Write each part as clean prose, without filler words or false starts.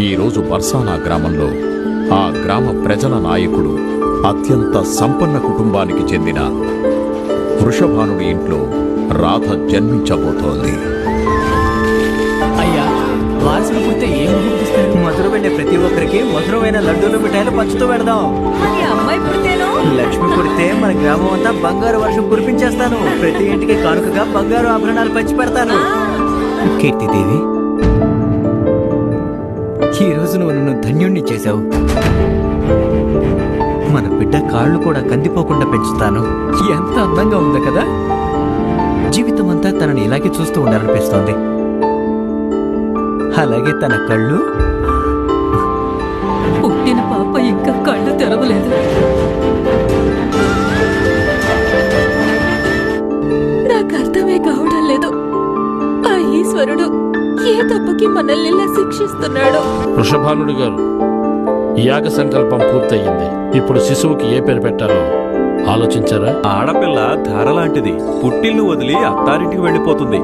ఈరోజు బర్సానా గ్రామంలో ఆ గ్రామ ప్రజల నాయకుడు అత్యంత సంపన్న కుటుంబానికి చెందిన వృషభానుడి ఇంట్లో రాధ జన్మించబోతోంది. అయ్యా, వారసులు పుడితే ఏం బహుమతిస్తారు? మధుర వెళ్ళే ప్రతి ఒక్కరికి మధురమైన లడ్డూలు మిఠాయిలు పంచుతూ పెడదాం. అమ్మాయి పుడితేను లక్ష్మి పుడితే మన గ్రామం అంతా బంగారు వర్షం కురిపించేస్తాను. ప్రతి ఇంటికి కానుకగా బంగారు ఆభరణాలు పంచి పెడతాను. కీర్తిదేవి, ఈ రోజు నువ్వు నన్ను ధన్యుణ్ణి చేశావు. మన బిడ్డ కాళ్ళు కూడా కందిపోకుండా పెంచుతాను. ఎంత అందంగా ఉందో కదా. జీవితం అంతా తనని ఇలాగే చూస్తూ ఉండాలనిపిస్తోంది. అలాగే తన కళ్ళు. పుట్టిన పాప ఇంకా కళ్ళు తెరవలేదు. నాకు అర్థమే కావడం లేదు. ఆ ఈశ్వరుడు ఏ తప్పుకి మనల్ని ఇలా శిక్షిస్తున్నాడు? వృషభానుడి గారు, యాగ సంకల్పం పూర్తయింది. ఇప్పుడు శిశువుకి ఏ పేరు పెట్టాలో ఆలోచించారా? ఆడపిల్ల ధార లాంటిది. పుట్టిల్లు వదిలి అత్తారింటికి వెళ్ళిపోతుంది.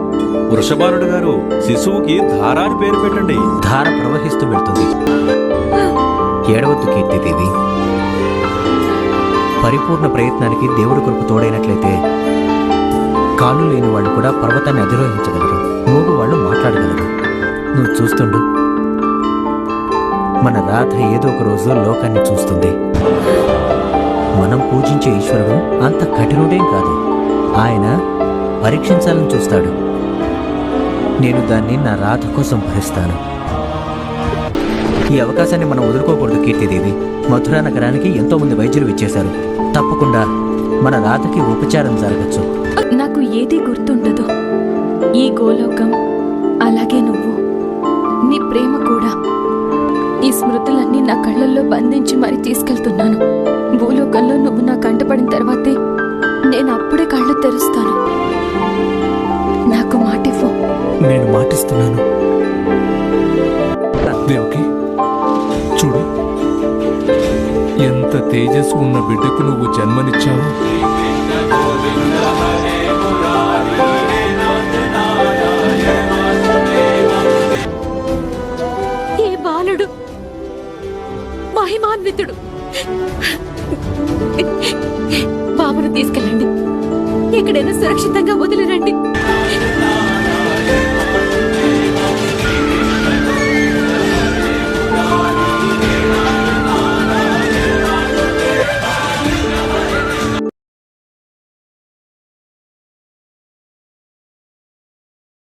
వృషభానుడు గారు, శిశువుకి ధార అని పేరు పెట్టండి. ధార ప్రవహిస్తూ వెళ్తుంది. ఏడవద్దు కీర్తిదేవి. పరిపూర్ణ ప్రయత్నానికి దేవుడి కృప తోడైనట్లయితే కాళ్ళు లేని వాళ్ళు కూడా పర్వతాన్ని అధిరోహించగలరు. మూగు వాళ్ళు మాట్లాడగలరు. నువ్వు చూస్తుండు, మన రాధ ఏదో ఒక రోజు లోకాన్ని చూస్తుంది. మనం పూజించే ఈశ్వరుడు అంత కఠినుడేం కాదు. ఆయన పరీక్షించాలని చూస్తాడు. నేను దాన్ని నా రాధ కోసం భరిస్తాను. ఈ అవకాశాన్ని మనం వదులుకోకూడదు కీర్తిదేవి. మథురా నగరానికి ఎంతో మంది వైద్యులు ఇచ్చేశారు. తప్పకుండా మన రాధకి ఉపచారం జరగచ్చు. నాకు ఏది గుర్తుండదు. ఈ గోలోకం, అలాగే నువ్వు, నీ ప్రేమ కూడా. ఈ స్మృతులన్నీ నా కళ్ళల్లో బంధించి మరీ తీసుకెళ్తున్నాను. భూలోకంలో నువ్వు నా కంటపడిన తర్వాతే నేను అప్పుడే కళ్ళు తెరుస్తాను. నాకు మాటివ్వు. నేను మాటిస్తున్నాను. దేవకి, చూడు, ఎంత తేజస్సు ఉన్న బిడ్డకు నువ్వు జన్మనిచ్చావు. ఈ బాలుడు మహిమాన్వితుడు. బాబును తీసుకెళ్ళండి. ఎక్కడైనా సురక్షితంగా వదిలి